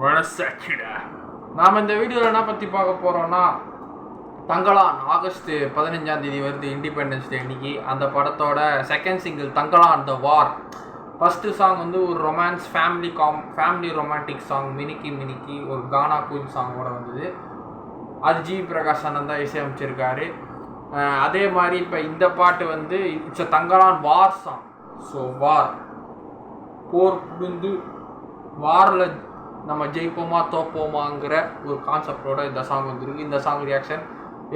மனசாட்சிடா. நாம் இந்த வீடியோவில் என்ன பற்றி பார்க்க போகிறோன்னா, தங்கலான் ஆகஸ்ட் 15 வருது, இண்டிபெண்டன்ஸ் டே அன்னைக்கு. அந்த படத்தோட செகண்ட் சிங்கிள் தங்கலான் த வார். ஃபஸ்ட்டு சாங் வந்து ஒரு ரொமான்ஸ் ஃபேமிலி ரொமான்டிக் சாங், மினிக்கி மினிக்கி, ஒரு கானா குயின் சாங்கோட வந்தது. அது ஜி பிரகாஷ் அண்ணன் தான் இசையமைச்சிருக்காரு. அதே மாதிரி இப்போ இந்த பாட்டு வந்து it's Thangalaan war song. So war, போர் புரிந்து வாரில் நம்ம ஜெயிப்போமா தோப்போமாங்கிற ஒரு கான்செப்டோட இந்த சாங் வந்துருக்கு. இந்த சாங் ரியாக்ஷன்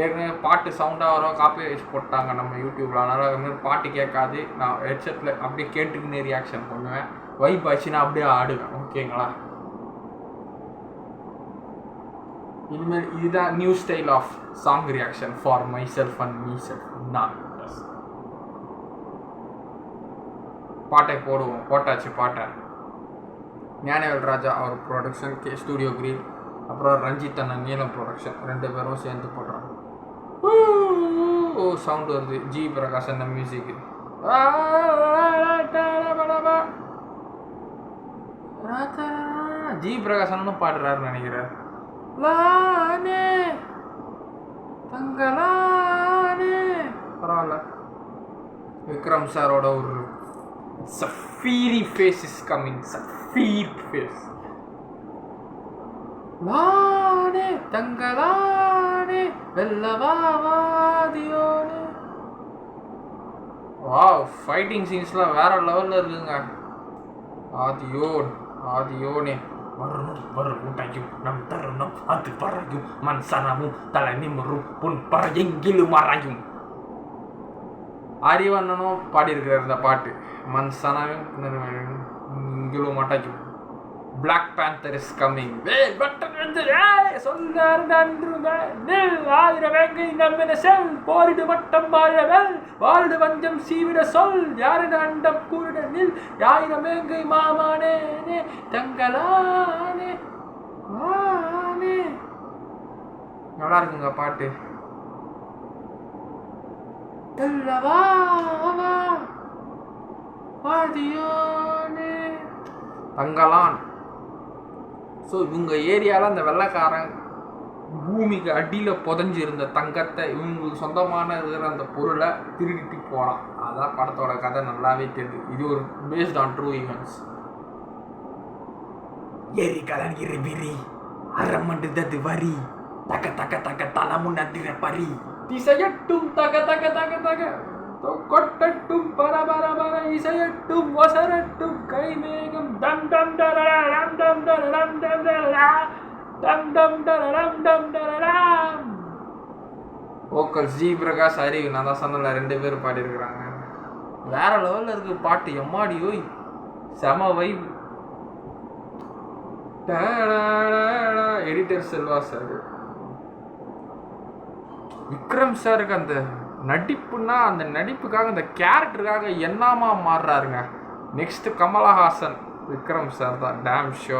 ஏற்கனவே பாட்டு சவுண்டாக வரும், காப்பி ரைட்ஸ் போட்டாங்க நம்ம யூடியூப்பில். அதனால் அதுமாதிரி பாட்டு கேட்காது, நான் ஹெட்செட்டில் அப்படியே கேட்டுக்கினே ரியாக்ஷன் பண்ணுவேன். வைப் ஆச்சுன்னா அப்படியே ஆடுவேன். ஓகேங்களா? இனிமேல் இதுதான் new style of song reaction for my self and me self. நான் பாட்டை போட்டாச்சு. பாட்டை ஞானவேல் ராஜா அவர் ப்ரொடக்ஷன், ஸ்டூடியோ கிரீன், அப்புறம் ரஞ்சித் அண்ணன் நீலம் ப்ரொடக்ஷன், 2 பேரும் சேர்ந்து போடுறாங்க. ஓ சவுண்டு வருது. ஜி பிரகாஷ் அண்ணன் மியூசிக்கு. ஜி பிரகாஷ் அண்ணனும் பாடுறாருன்னு நினைக்கிறேன். பரவாயில்ல. விக்ரம் சாரோட ஒரு சஃபீரி ஃபேஸ் இஸ் கம்மிங். சஃபீர் ஃபேஸ். வானே தங்கலானே வெல்லவாதியோனே. வாவ், ஃபைட்டிங் சீன்ஸ்லாம் வேற லெவலில் இருக்குங்க. ஆதியோனே வரணும் நம் தருணம் அது பறையும் மண் சனமும் தலை நிமிரும் புன் பறையெங்கிலும் மறையும். அறிவண்ணனும் பாடியிருக்கிறார் இந்த பாட்டு. மண் சனமும் இங்கிலும் மட்டையும். Black Panther is coming. சொன்னார் நன்றுமே செல் போரிடு மட்டம் வாழவல் வாரிடு வஞ்சம் சீவிட சொல் யாரிட அண்டம் கூறிட நில் யாயிரம் வேங்கை மாமானே தங்கலானே. நல்லா இருக்குங்க பாட்டு. தங்கலான். ஸோ இவங்க ஏரியாவில் அந்த வெள்ளைக்காரன் பூமிக்கு அடியில் புதஞ்சிருந்த தங்கத்தை இவங்களுக்கு சொந்தமான இருக்கிற அந்த பொருளை திருடிட்டு போகிறான். அதான் படத்தோட கதை நல்லாவே தெரியுது. இது ஒரு பேஸ்ட் ஆன் ட்ரூ ஈவெண்ட்ஸ். ஏரி கலங்கிற விரி அறமண்டுதது வரி தக்க தக்க தக்க தலமுன்னதிர பரி திசையட்டும் தக தக தக தக கொட்டட்டும் பரபரபர இசையட்டும் வசரட்டும் கைமேகம் டம் டம் டரடா டம் டம் டரடம் டம் டரடா டம் டம் டரடம் டம் டரடாம். வோக்கல் ஜி பிரகாஷ் அறிவு. நான் தான் சொன்னல 2 பேர் பாடியிருக்கிறாங்க. வேற லெவலில் இருக்கு பாட்டு. எம்மாடியோ செம vibe. Editor Selva sir. Vikram சாருக்கு அந்த நடிப்புன்னா அந்த நடிப்புக்காக அந்த கேரக்டருக்காக என்னமா மாறுறாருங்க. நெக்ஸ்ட் கமலஹாசன் விக்ரம் சார் தான் டேம் ஷோ.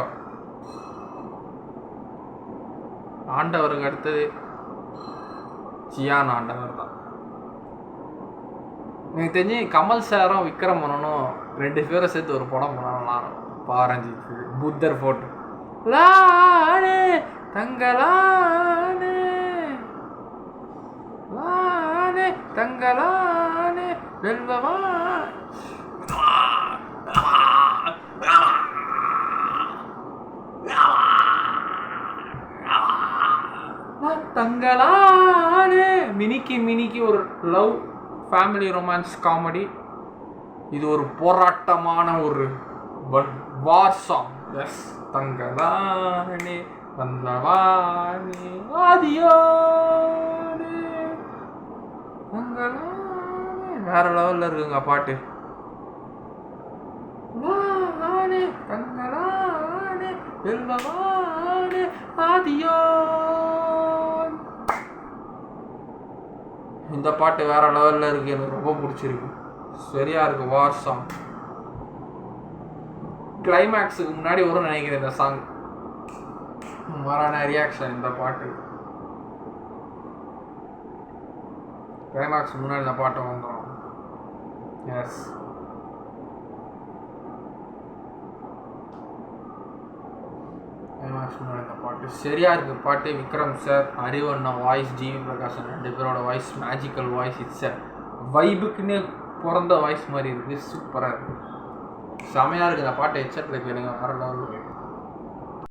ஆண்டவருக்கு அடுத்தது சியான் ஆண்டவர் தான். எனக்கு தெரிஞ்சு கமல் சாரும் விக்ரம் பண்ணணும், 2 பேரும் சேர்த்து ஒரு படம் பண்ணலாம். பாரஞ்சித்து புத்தர் போட்டு லானே தங்கலானே லானே தங்கலானே வெல்வவா தங்கலானே. மினிக்கி ஒரு லவ் ஃபேமிலி ரொமான்ஸ் காமெடி. இது ஒரு போராட்டமான ஒரு வார் சாங். எஸ், தங்கலானே வந்தவானே ஆதியோனே தங்கலானே. வேற லெவலில் இருக்குங்க பாட்டு. வானே தங்கலானே வெல்வவானே ஆதியோன். இந்த பாட்டு வேற லெவலில் இருக்கு. எனக்கு ரொம்ப பிடிச்சிருக்கு. சரியா இருக்கு வார் சாங். கிளைமேக்ஸுக்கு முன்னாடி வரும்னு நினைக்கிறேன் இந்த சாங். வரான ரியாக்ஷன் இந்த பாட்டு. கிளைமேக்ஸ் முன்னாடி இந்த பாட்டை வந்துடும். எஸ், பிரகாஷனோட இந்த பாட்டு சரியாக இருக்குது. பாட்டு விக்ரம் சார், அறிவண்ணா வாய்ஸ், ஜிவி பிரகாஷன் 2 பேரோட வாய்ஸ், மேஜிக்கல் வாய்ஸ். இட்ஸ் வைபுக்குன்னு பிறந்த வாய்ஸ் மாதிரி இருக்குது. சூப்பராக இருக்குது, செமையாக இருக்குது. இந்த பாட்டு ஹெட்செட்டில் கேளுங்க, வேறு லெவலில்.